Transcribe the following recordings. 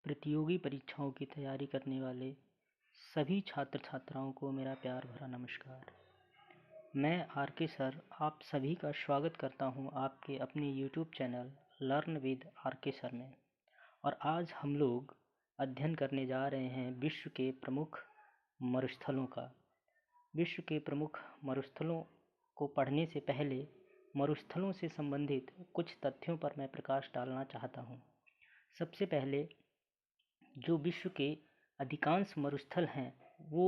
प्रतियोगी परीक्षाओं की तैयारी करने वाले सभी छात्र छात्राओं को मेरा प्यार भरा नमस्कार। मैं आर के सर आप सभी का स्वागत करता हूं आपके अपने YouTube channel learn with R K sir में। और आज हम लोग अध्ययन करने जा रहे हैं विश्व के प्रमुख मरुस्थलों का। विश्व के प्रमुख मरुस्थलों को पढ़ने से पहले मरुस्थलों से संबंधित कुछ तथ्यों पर मैं प्रकाश डालना चाहता हूँ। सबसे पहले जो विश्व के अधिकांश मरुस्थल हैं वो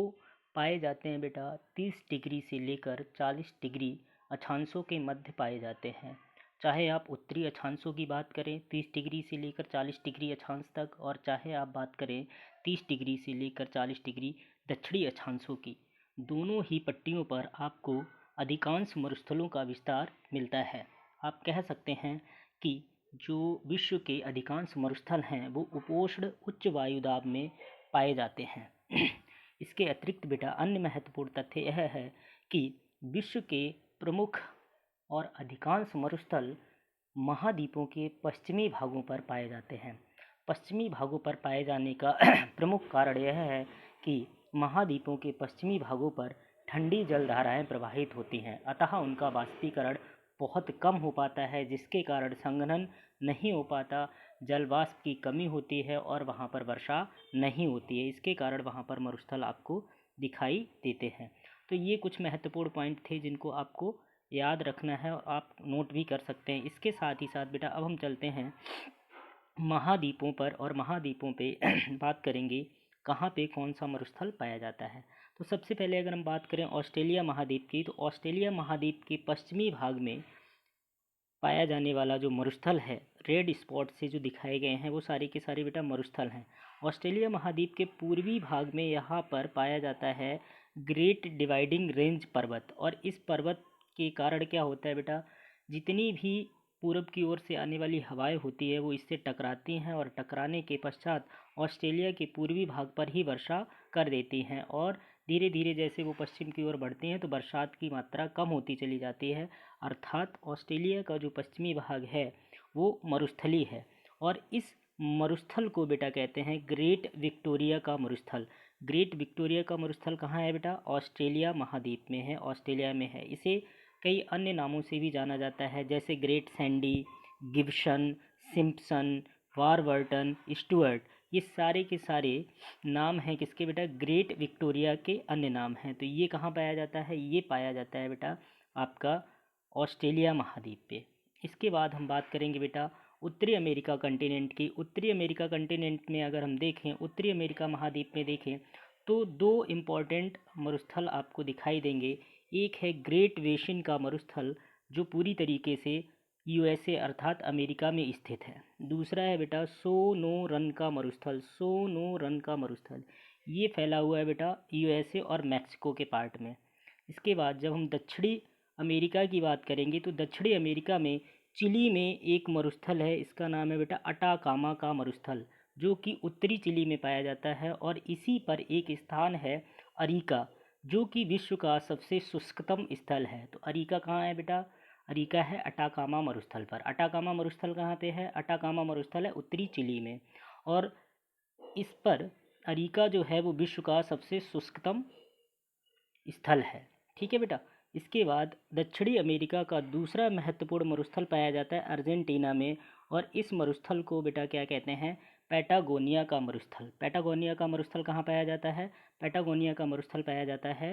पाए जाते हैं बेटा 30 डिग्री से लेकर 40 डिग्री अक्षांशों के मध्य पाए जाते हैं। चाहे आप उत्तरी अक्षांशों की बात करें 30 डिग्री से लेकर 40 डिग्री अक्षांश तक, और चाहे आप बात करें 30 डिग्री से लेकर 40 डिग्री दक्षिणी अक्षांशों की, दोनों ही पट्टियों पर आपको अधिकांश मरुस्थलों का विस्तार मिलता है। आप कह सकते हैं कि जो विश्व के अधिकांश मरुस्थल हैं वो उपोष्ण उच्च वायुदाब में पाए जाते हैं। इसके अतिरिक्त बेटा अन्य महत्वपूर्ण तथ्य यह है कि विश्व के प्रमुख और अधिकांश मरुस्थल महाद्वीपों के पश्चिमी भागों पर पाए जाते हैं। पश्चिमी भागों पर पाए जाने का प्रमुख कारण यह है कि महाद्वीपों के पश्चिमी भागों पर ठंडी जलधाराएं प्रवाहित होती हैं, अतः उनका वाष्पीकरण बहुत कम हो पाता है, जिसके कारण संघनन नहीं हो पाता, जलवाष्प की कमी होती है और वहाँ पर वर्षा नहीं होती है। इसके कारण वहाँ पर मरुस्थल आपको दिखाई देते हैं। तो ये कुछ महत्वपूर्ण पॉइंट थे जिनको आपको याद रखना है और आप नोट भी कर सकते हैं। इसके साथ ही साथ बेटा अब हम चलते हैं महाद्वीपों पर, और महाद्वीपों पे बात करेंगे कहाँ पे कौन सा मरुस्थल पाया जाता है। तो सबसे पहले अगर हम बात करें ऑस्ट्रेलिया महाद्वीप की, तो ऑस्ट्रेलिया महाद्वीप के पश्चिमी भाग में पाया जाने वाला जो मरुस्थल है, रेड स्पॉट से जो दिखाए गए हैं वो सारे के सारे बेटा मरुस्थल हैं। ऑस्ट्रेलिया महाद्वीप के पूर्वी भाग में यहाँ पर पाया जाता है ग्रेट डिवाइडिंग रेंज पर्वत, और इस पर्वत के कारण क्या होता है बेटा, जितनी भी पूरब की ओर से आने वाली हवाएं होती है वो इससे टकराती हैं, और टकराने के पश्चात ऑस्ट्रेलिया के पूर्वी भाग पर ही वर्षा कर देती हैं, और धीरे धीरे जैसे वो पश्चिम की ओर बढ़ते हैं तो बरसात की मात्रा कम होती चली जाती है। अर्थात ऑस्ट्रेलिया का जो पश्चिमी भाग है वो मरुस्थली है, और इस मरुस्थल को बेटा कहते हैं ग्रेट विक्टोरिया का मरुस्थल। ग्रेट विक्टोरिया का मरुस्थल कहाँ है बेटा, ऑस्ट्रेलिया महाद्वीप में है, ऑस्ट्रेलिया में है। इसे कई अन्य नामों से भी जाना जाता है, जैसे great Sandy, Gibson, Simpson, Warburton, Stuart. ये सारे के सारे नाम हैं किसके बेटा, ग्रेट विक्टोरिया के अन्य नाम हैं। तो ये कहाँ पाया जाता है, ये पाया जाता है बेटा आपका ऑस्ट्रेलिया महाद्वीप पे। इसके बाद हम बात करेंगे बेटा उत्तरी अमेरिका कंटिनेंट की। उत्तरी अमेरिका कंटिनेंट में अगर हम देखें, उत्तरी अमेरिका महाद्वीप में देखें तो दो इम्पॉर्टेंट मरुस्थल आपको दिखाई देंगे। एक है ग्रेट बेसिन का मरुस्थल जो पूरी तरीके से यूएसए अर्थात अमेरिका में स्थित है। दूसरा है बेटा सोनोरन का मरुस्थल। सोनोरन का मरुस्थल ये फैला हुआ है बेटा यूएसए और मैक्सिको के पार्ट में। इसके बाद जब हम दक्षिणी अमेरिका की बात करेंगे तो दक्षिणी अमेरिका में चिली में एक मरुस्थल है, इसका नाम है बेटा अटाकामा का मरुस्थल, जो कि उत्तरी चिली में पाया जाता है। और इसी पर एक स्थान है अरिका, जो कि विश्व का सबसे शुष्कतम स्थल है। तो अरिका कहाँ है बेटा, अरिका है अटाकामा मरुस्थल पर। अटाकामा मरुस्थल कहाँ पे है, अटाकामा मरुस्थल है उत्तरी चिली में, और इस पर अरिका जो है वो विश्व का सबसे शुष्कतम स्थल है। ठीक है बेटा। इसके बाद दक्षिणी अमेरिका का दूसरा महत्वपूर्ण मरुस्थल पाया जाता है अर्जेंटीना में, और इस मरुस्थल को बेटा क्या कहते हैं, पैटागोनिया का मरुस्थल। पैटागोनिया का मरुस्थल कहाँ पाया जाता है, पैटागोनिया का मरुस्थल पाया जाता है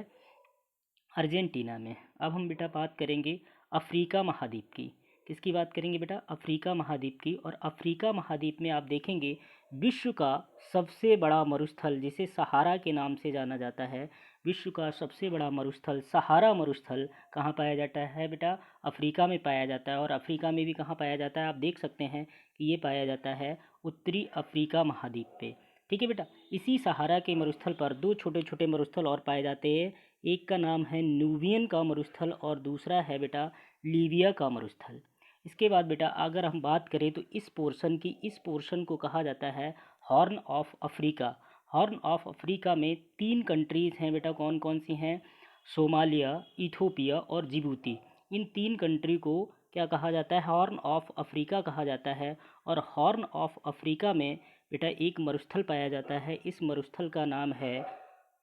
अर्जेंटीना में। अब हम बेटा बात करेंगे अफ्रीका महाद्वीप की। किसकी बात करेंगे बेटा, अफ्रीका महाद्वीप की। और अफ्रीका महाद्वीप में आप देखेंगे विश्व का सबसे बड़ा मरुस्थल जिसे सहारा के नाम से जाना जाता है, विश्व का सबसे बड़ा मरुस्थल सहारा मरुस्थल कहाँ पाया जाता है बेटा, अफ्रीका में पाया जाता है। और अफ्रीका में भी कहाँ पाया जाता है, आप देख सकते हैं कि ये पाया जाता है उत्तरी अफ्रीका महाद्वीप पे। ठीक है बेटा। इसी सहारा के मरुस्थल पर दो छोटे छोटे मरुस्थल और पाए जाते हैं, एक का नाम है न्यूबियन का मरुस्थल और दूसरा है बेटा लीबिया का मरुस्थल। इसके बाद बेटा अगर हम बात करें तो इस पोर्शन को कहा जाता है horn of Africa. Horn of Africa में 3 कंट्रीज़ हैं बेटा, कौन कौन सी हैं, सोमालिया, इथोपिया और जिबूती। इन 3 कंट्री को क्या कहा जाता है, हॉर्न ऑफ अफ्रीका कहा जाता है। और हॉर्न ऑफ अफ्रीका में बेटा एक मरुस्थल पाया जाता है। इस मरुस्थल का नाम है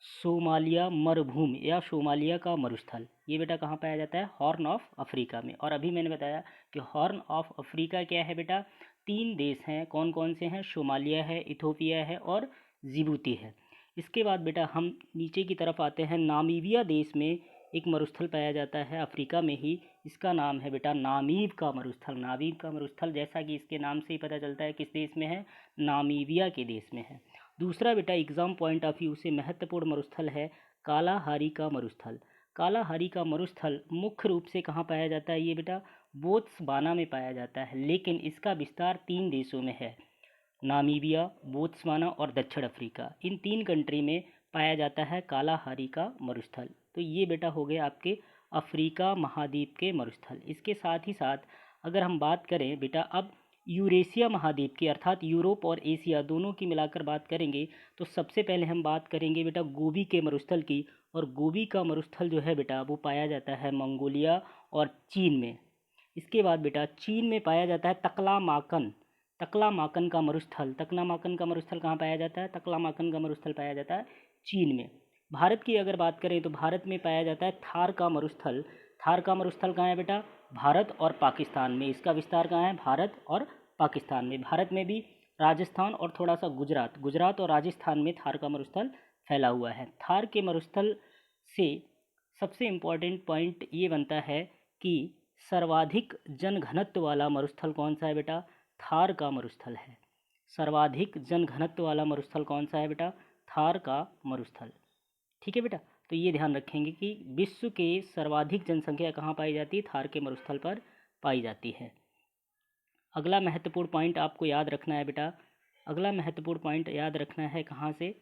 सोमालिया मरुभूमि या सोमालिया का मरुस्थल। ये बेटा कहाँ पाया जाता है? हॉर्न ऑफ अफ्रीका में। और अभी मैंने बताया कि हॉर्न ऑफ अफ्रीका क्या है बेटा? 3 देश हैं। कौन कौन से हैं? सोमालिया है, इथोपिया है और जिबूती है। इसके बाद बेटा हम नीचे की तरफ आते हैं। नामीबिया देश में एक मरुस्थल पाया जाता है, अफ्रीका में ही। इसका नाम है बेटा नामीब का मरुस्थल। नामीब का मरुस्थल, जैसा कि इसके नाम से ही पता चलता है, किस देश में है? नामीबिया के देश में है। दूसरा बेटा एग्ज़ाम पॉइंट ऑफ व्यू से महत्वपूर्ण मरुस्थल है कालाहारी का मरुस्थल। कालाहारी का मरुस्थल मुख्य रूप से कहाँ पाया जाता है? ये बेटा बोत्सवाना में पाया जाता है, लेकिन इसका विस्तार 3 देशों में है। नामीबिया, बोत्सवाना और दक्षिण अफ्रीका, इन 3 कंट्री में पाया जाता है कालाहारी का मरुस्थल। तो ये बेटा हो गए आपके अफ्रीका महाद्वीप के मरुस्थल। इसके साथ ही साथ अगर हम बात करें बेटा अब यूरेशिया महाद्वीप की, अर्थात यूरोप और एशिया दोनों की मिलाकर बात करेंगे, तो सबसे पहले हम बात करेंगे बेटा गोबी के मरुस्थल की। और गोबी का मरुस्थल जो है बेटा वो पाया जाता है मंगोलिया और चीन में। इसके बाद बेटा चीन में पाया जाता है तकलामाकन। तकलामाकन का मरुस्थल, तकलामाकन का मरुस्थल कहाँ पाया जाता है? तकलामाकन का मरुस्थल पाया जाता है चीन में। भारत की अगर बात करें तो भारत में पाया जाता है थार का मरुस्थल। थार का मरुस्थल कहाँ है बेटा? भारत और पाकिस्तान में। इसका विस्तार कहाँ है? भारत और पाकिस्तान में। भारत में भी राजस्थान और थोड़ा सा गुजरात, गुजरात और राजस्थान में थार का मरुस्थल फैला हुआ है। थार के मरुस्थल से सबसे इम्पॉर्टेंट पॉइंट ये बनता है कि सर्वाधिक जनघनत्व वाला मरुस्थल कौन सा है बेटा? थार का मरुस्थल है। सर्वाधिक जनघनत्व वाला मरुस्थल कौन सा है बेटा? थार का मरुस्थल। ठीक है बेटा, तो ये ध्यान रखेंगे कि विश्व के सर्वाधिक जनसंख्या कहाँ पाई जाती है? थार के मरुस्थल पर पाई जाती है। अगला महत्वपूर्ण पॉइंट आपको याद रखना है बेटा, अगला महत्वपूर्ण पॉइंट याद रखना है कहाँ से?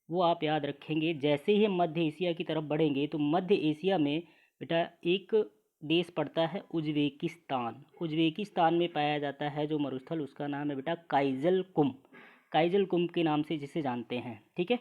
वो आप याद रखेंगे जैसे ही हम मध्य एशिया की तरफ बढ़ेंगे तो मध्य एशिया में बेटा एक देश पड़ता है उज्बेकिस्तान। उज्बेकिस्तान में पाया जाता है जो मरुस्थल, उसका नाम है बेटा काइजल कुम। काइजल कुम के नाम से जिसे जानते हैं। ठीक है,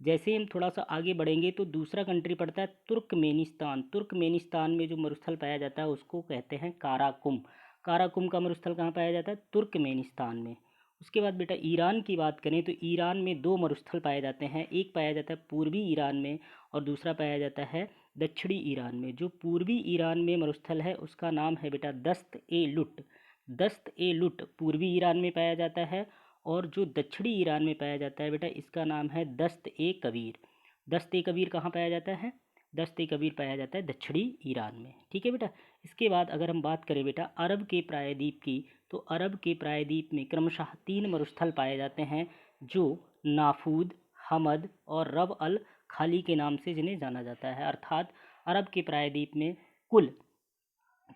जैसे ही हम थोड़ा सा आगे बढ़ेंगे तो दूसरा कंट्री पड़ता है तुर्कमेनिस्तान। तुर्कमेनिस्तान में जो मरुस्थल पाया जाता है उसको कहते हैं काराकुम। काराकुम का मरुस्थल कहाँ पाया जाता है? तुर्कमेनिस्तान में। उसके बाद बेटा ईरान की बात करें तो ईरान में 2 मरुस्थल पाए जाते हैं। एक पाया जाता है पूर्वी ईरान में और दूसरा पाया जाता है दक्षिणी ईरान में। जो पूर्वी ईरान में मरुस्थल है उसका नाम है बेटा दस्त ए लुट। दस्त ए लुट पूर्वी ईरान में पाया जाता है और जो दक्षिणी ईरान में पाया जाता है बेटा इसका नाम है दस्त ए कबीर। दस्त ए कबीर कहाँ पाया जाता है? दस्त ए कबीर पाया जाता है दक्षिणी ईरान में। ठीक है बेटा, इसके बाद अगर हम बात करें बेटा अरब के प्रायद्वीप की, तो अरब के प्रायद्वीप में क्रमशः 3 मरुस्थल पाए जाते हैं जो नाफूद, हमद और रब अल खाली के नाम से जिन्हें जाना जाता है। अर्थात अरब के प्रायद्वीप में कुल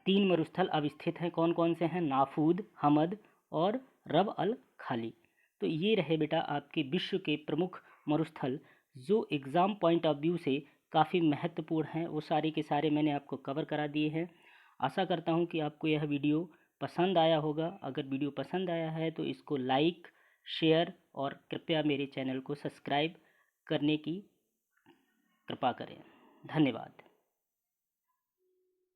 3 मरुस्थल अवस्थित हैं। कौन कौन से हैं? नाफूद, हमद और रब अल खाली। तो ये रहे बेटा आपके विश्व के प्रमुख मरुस्थल जो एग्ज़ाम पॉइंट ऑफ व्यू से काफ़ी महत्वपूर्ण हैं। वो सारे के सारे मैंने आपको कवर करा दिए हैं। आशा करता हूँ कि आपको यह वीडियो पसंद आया होगा। अगर वीडियो पसंद आया है तो इसको लाइक, शेयर और कृपया मेरे चैनल को सब्सक्राइब करने की कृपा करें। धन्यवाद।